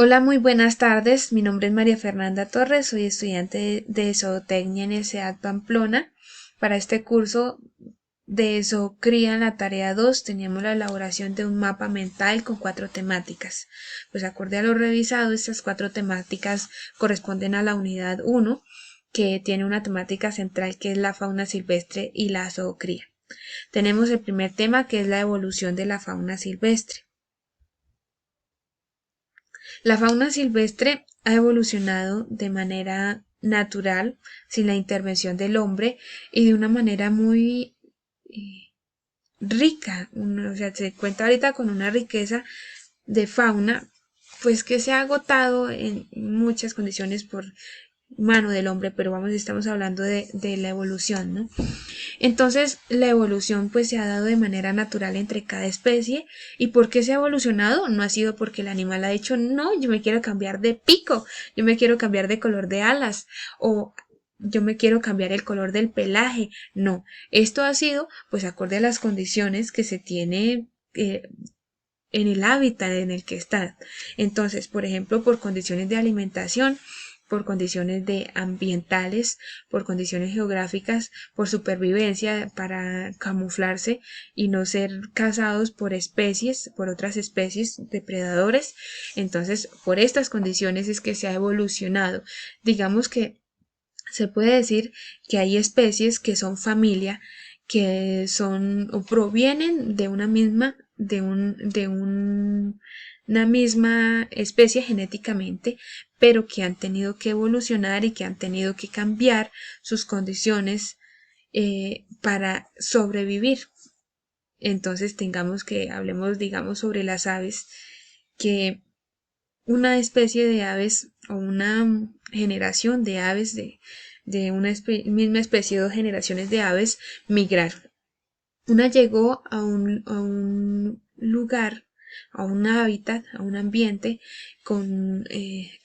Hola, muy buenas tardes. Mi nombre es María Fernanda Torres, soy estudiante de Zootecnia en SEAD Pamplona. Para este curso de Zoocría en la tarea 2 teníamos la elaboración de un mapa mental con 4 temáticas. Pues acorde a lo revisado, estas 4 temáticas corresponden a la unidad 1, que tiene una temática central que es la fauna silvestre y la zoocría. Tenemos el primer tema, que es la evolución de la fauna silvestre. La fauna silvestre ha evolucionado de manera natural, sin la intervención del hombre y de una manera muy rica. O sea, se cuenta ahorita con una riqueza de fauna, pues que se ha agotado en muchas condiciones por mano del hombre, pero estamos hablando de la evolución, ¿no? Entonces, la evolución pues se ha dado de manera natural entre cada especie. ¿Y por qué se ha evolucionado? No ha sido porque el animal ha dicho, no, yo me quiero cambiar de pico, yo me quiero cambiar de color de alas, o yo me quiero cambiar el color del pelaje. No, esto ha sido pues acorde a las condiciones que se tiene en el hábitat en el que están. Entonces, por ejemplo, por condiciones de alimentación, por condiciones de ambientales, por condiciones geográficas, por supervivencia para camuflarse y no ser cazados por especies, por otras especies depredadores. Entonces, por estas condiciones es que se ha evolucionado. Digamos que se puede decir que hay especies que son familia, que son o provienen de una misma, una misma especie genéticamente, pero que han tenido que evolucionar y que han tenido que cambiar sus condiciones para sobrevivir. Entonces hablemos, digamos, sobre las aves, que una especie de aves o una generación de aves de una misma especie, 2 generaciones de aves migraron. Una llegó a un lugar, a un hábitat, a un ambiente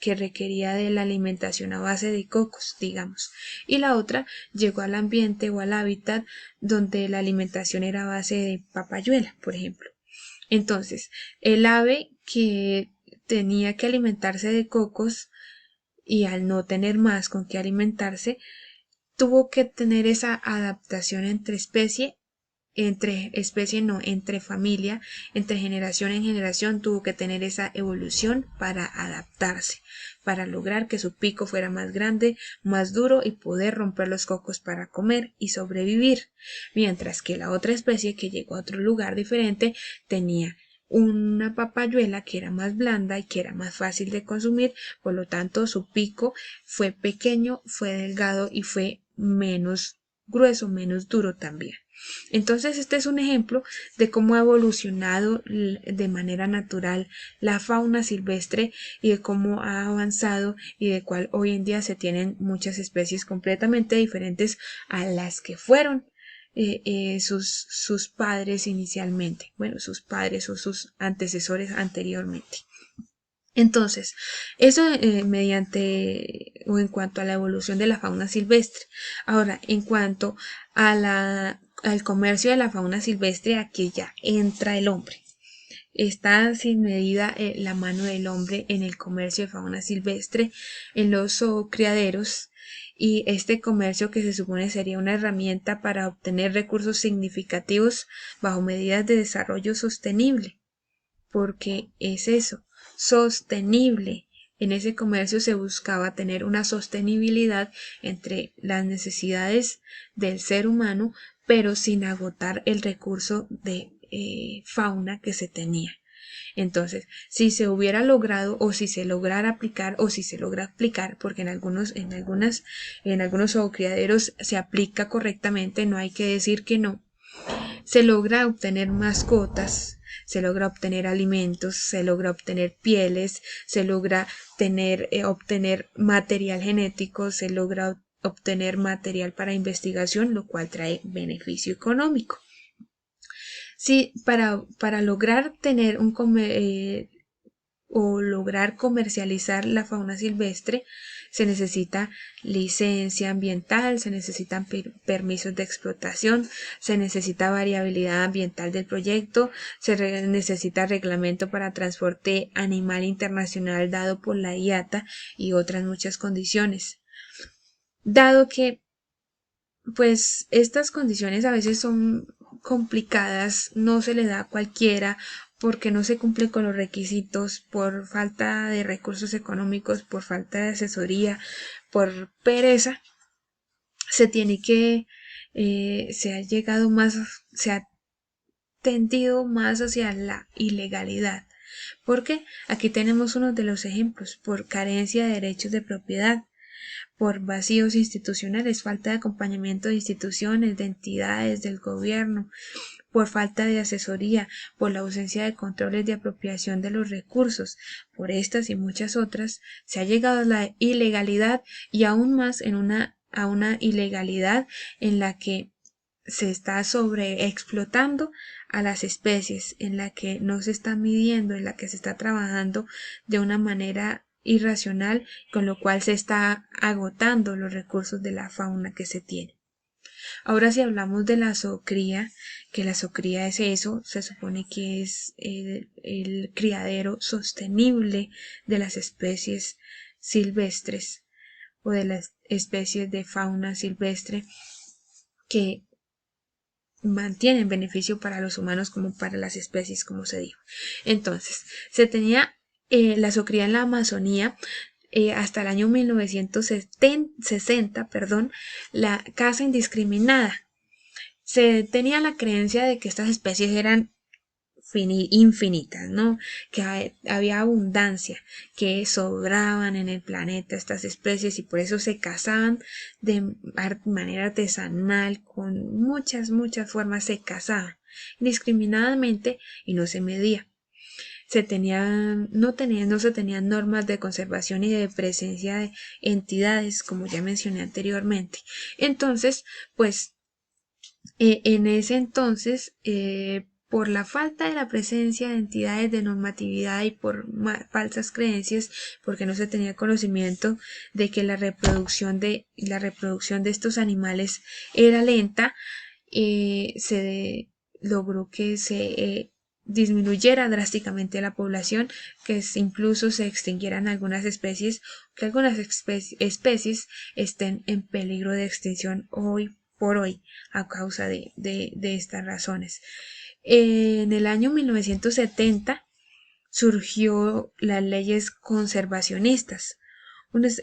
que requería de la alimentación a base de cocos, digamos. Y la otra llegó al ambiente o al hábitat donde la alimentación era a base de papayuela, por ejemplo. Entonces, el ave que tenía que alimentarse de cocos y al no tener más con qué alimentarse, tuvo que tener esa adaptación entre familia, entre generación en generación, tuvo que tener esa evolución para adaptarse, para lograr que su pico fuera más grande, más duro y poder romper los cocos para comer y sobrevivir. Mientras que la otra especie que llegó a otro lugar diferente tenía una papayuela que era más blanda y que era más fácil de consumir, por lo tanto su pico fue pequeño, fue delgado y fue menos grueso, menos duro también. Entonces este es un ejemplo de cómo ha evolucionado de manera natural la fauna silvestre y de cómo ha avanzado y de cuál hoy en día se tienen muchas especies completamente diferentes a las que fueron sus padres inicialmente, bueno, sus padres o sus antecesores anteriormente. Entonces, eso mediante o en cuanto a la evolución de la fauna silvestre. Ahora, en cuanto al comercio de la fauna silvestre, aquí ya entra el hombre. Está sin medida la mano del hombre en el comercio de fauna silvestre, en los criaderos, y este comercio que se supone sería una herramienta para obtener recursos significativos bajo medidas de desarrollo sostenible, porque es eso, sostenible. En ese comercio se buscaba tener una sostenibilidad entre las necesidades del ser humano, pero sin agotar el recurso de fauna que se tenía. Entonces, si se hubiera logrado o si se lograra aplicar o si se logra aplicar, porque en algunos zoocriaderos se aplica correctamente, no hay que decir que no, se logra obtener mascotas, se logra obtener alimentos, se logra obtener pieles, se logra obtener material genético, se logra obtener material para investigación, lo cual trae beneficio económico. Sí, para lograr tener o lograr comercializar la fauna silvestre, se necesita licencia ambiental, se necesitan permisos de explotación, se necesita variabilidad ambiental del proyecto, necesita reglamento para transporte animal internacional dado por la IATA y otras muchas condiciones. Dado que pues estas condiciones a veces son complicadas, no se le da a cualquiera porque no se cumple con los requisitos, por falta de recursos económicos, por falta de asesoría, por pereza, se tiene que, se ha llegado más, se ha tendido más hacia la ilegalidad. Porque aquí tenemos uno de los ejemplos, por carencia de derechos de propiedad, por vacíos institucionales, falta de acompañamiento de instituciones, de entidades, del gobierno, por falta de asesoría, por la ausencia de controles de apropiación de los recursos. Por estas y muchas otras se ha llegado a la ilegalidad y aún más a una ilegalidad en la que se está sobreexplotando a las especies, en la que no se está midiendo, en la que se está trabajando de una manera irracional, con lo cual se está agotando los recursos de la fauna que se tiene. Ahora si hablamos de la zoocría, que la zoocría es eso, se supone que es el criadero sostenible de las especies silvestres o de las especies de fauna silvestre que mantienen beneficio para los humanos como para las especies, como se dijo. Entonces, se tenía la zoocría en la Amazonía hasta el año 1960, la caza indiscriminada. Se tenía la creencia de que estas especies eran infinitas, ¿no? Que había abundancia, que sobraban en el planeta estas especies y por eso se cazaban de manera artesanal, con muchas formas se cazaban indiscriminadamente y no se medía. No se tenían normas de conservación y de presencia de entidades, como ya mencioné anteriormente. Entonces, pues, en ese entonces, por la falta de la presencia de entidades de normatividad y por falsas creencias, porque no se tenía conocimiento de que la reproducción de estos animales era lenta, se logró que se disminuyera drásticamente la población, que incluso se extinguieran algunas especies, que algunas especies estén en peligro de extinción hoy por hoy a causa de estas razones. En el año 1970 surgió las leyes conservacionistas.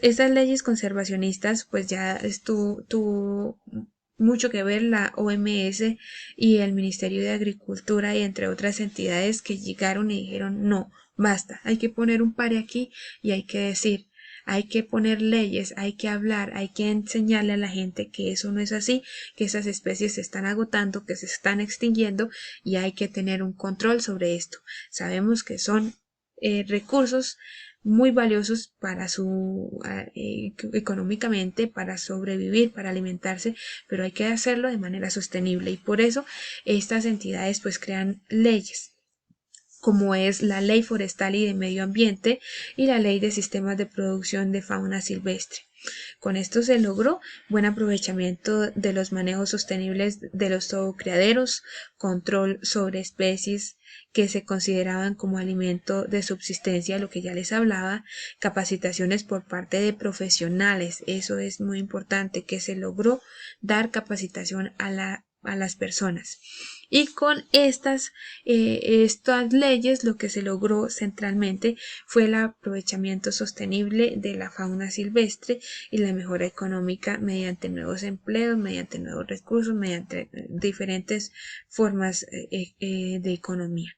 Estas leyes conservacionistas pues ya tuvo mucho que ver la OMS y el Ministerio de Agricultura y entre otras entidades que llegaron y dijeron no, basta, hay que poner un pare aquí y hay que decir, hay que poner leyes, hay que hablar, hay que enseñarle a la gente que eso no es así, que esas especies se están agotando, que se están extinguiendo y hay que tener un control sobre esto. Sabemos que son recursos muy valiosos para económicamente, para sobrevivir, para alimentarse, pero hay que hacerlo de manera sostenible y por eso estas entidades pues crean leyes, como es la Ley Forestal y de Medio Ambiente y la Ley de Sistemas de Producción de Fauna Silvestre. Con esto se logró buen aprovechamiento de los manejos sostenibles de los zoocriaderos, control sobre especies que se consideraban como alimento de subsistencia, lo que ya les hablaba, capacitaciones por parte de profesionales, eso es muy importante, que se logró dar capacitación a las personas. Y con estas leyes lo que se logró centralmente fue el aprovechamiento sostenible de la fauna silvestre y la mejora económica mediante nuevos empleos, mediante nuevos recursos, mediante diferentes formas de economía.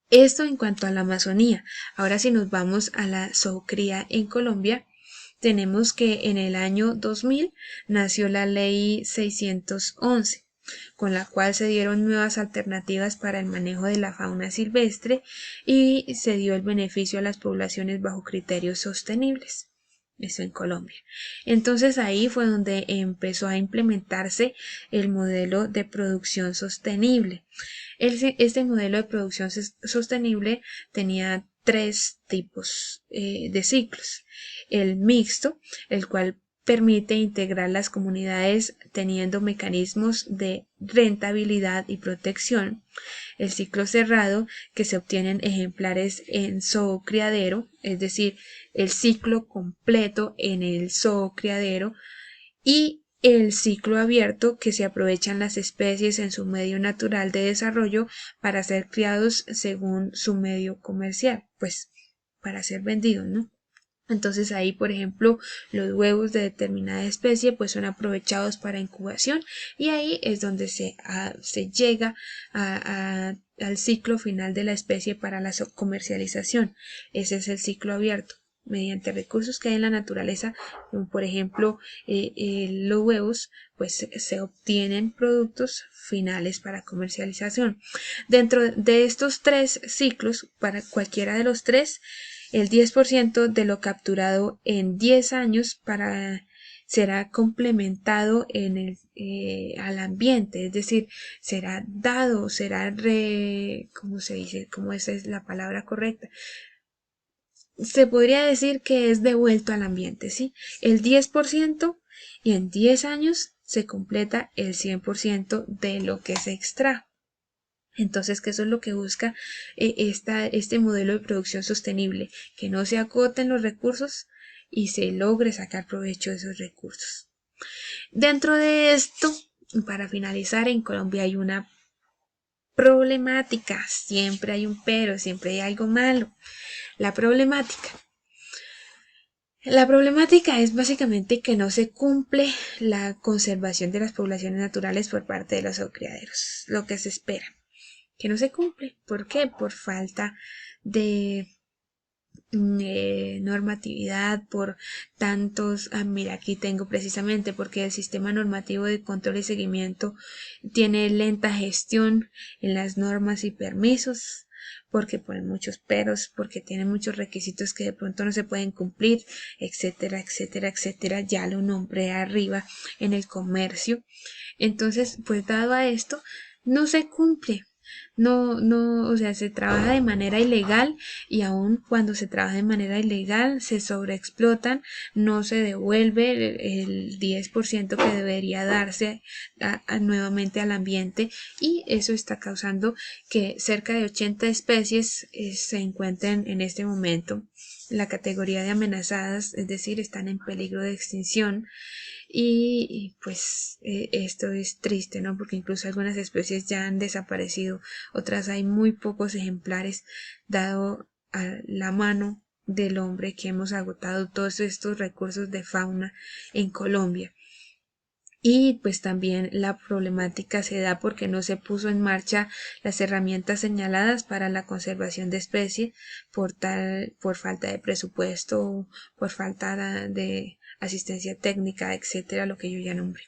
Esto en cuanto a la Amazonía. Ahora si nos vamos a la zoocría en Colombia, tenemos que en el año 2000 nació la ley 611, con la cual se dieron nuevas alternativas para el manejo de la fauna silvestre y se dio el beneficio a las poblaciones bajo criterios sostenibles. Eso en Colombia. Entonces ahí fue donde empezó a implementarse el modelo de producción sostenible. Este modelo de producción sostenible tenía tres tipos de ciclos. El mixto, el cual permite integrar las comunidades teniendo mecanismos de rentabilidad y protección. El ciclo cerrado, que se obtienen ejemplares en zoocriadero, es decir, el ciclo completo en el zoocriadero, y el ciclo abierto, que se aprovechan las especies en su medio natural de desarrollo para ser criados según su medio comercial, pues para ser vendidos, ¿no? Entonces ahí, por ejemplo, los huevos de determinada especie pues son aprovechados para incubación y ahí es donde se llega al ciclo final de la especie para la comercialización. Ese es el ciclo abierto, mediante recursos que hay en la naturaleza, como por ejemplo los huevos, pues se obtienen productos finales para comercialización. Dentro de estos tres ciclos, para cualquiera de los tres, el 10% de lo capturado en 10 años será complementado al ambiente, es decir, será dado, será ¿cómo se dice? ¿Cómo esa es la palabra correcta? Se podría decir que es devuelto al ambiente, ¿sí? El 10% y en 10 años se completa el 100% de lo que se extrajo. Entonces, que eso es lo que busca este modelo de producción sostenible, que no se acoten los recursos y se logre sacar provecho de esos recursos. Dentro de esto, para finalizar, en Colombia hay una problemática, siempre hay un pero, siempre hay algo malo. La problemática es básicamente que no se cumple la conservación de las poblaciones naturales por parte de los criaderos, lo que se espera. Que no se cumple. ¿Por qué? Por falta de normatividad, por tantos, mira, aquí tengo precisamente porque el sistema normativo de control y seguimiento tiene lenta gestión en las normas y permisos, porque ponen muchos peros, porque tienen muchos requisitos que de pronto no se pueden cumplir, etcétera, etcétera, etcétera. Ya lo nombré arriba en el comercio. Entonces, pues dado a esto, no se cumple. No, o sea, se trabaja de manera ilegal y aun cuando se trabaja de manera ilegal se sobreexplotan, no se devuelve el 10% que debería darse nuevamente al ambiente y eso está causando que cerca de 80 especies se encuentren en este momento en la categoría de amenazadas, es decir, están en peligro de extinción. Y pues esto es triste, ¿no? Porque incluso algunas especies ya han desaparecido, otras hay muy pocos ejemplares, dado a la mano del hombre que hemos agotado todos estos recursos de fauna en Colombia. Y pues también la problemática se da porque no se puso en marcha las herramientas señaladas para la conservación de especies por falta de presupuesto, por falta de asistencia técnica, etcétera, lo que yo ya nombré.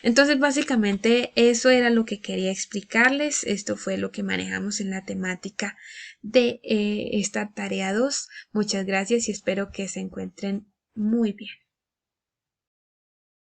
Entonces, básicamente eso era lo que quería explicarles. Esto fue lo que manejamos en la temática de esta tarea 2. Muchas gracias y espero que se encuentren muy bien.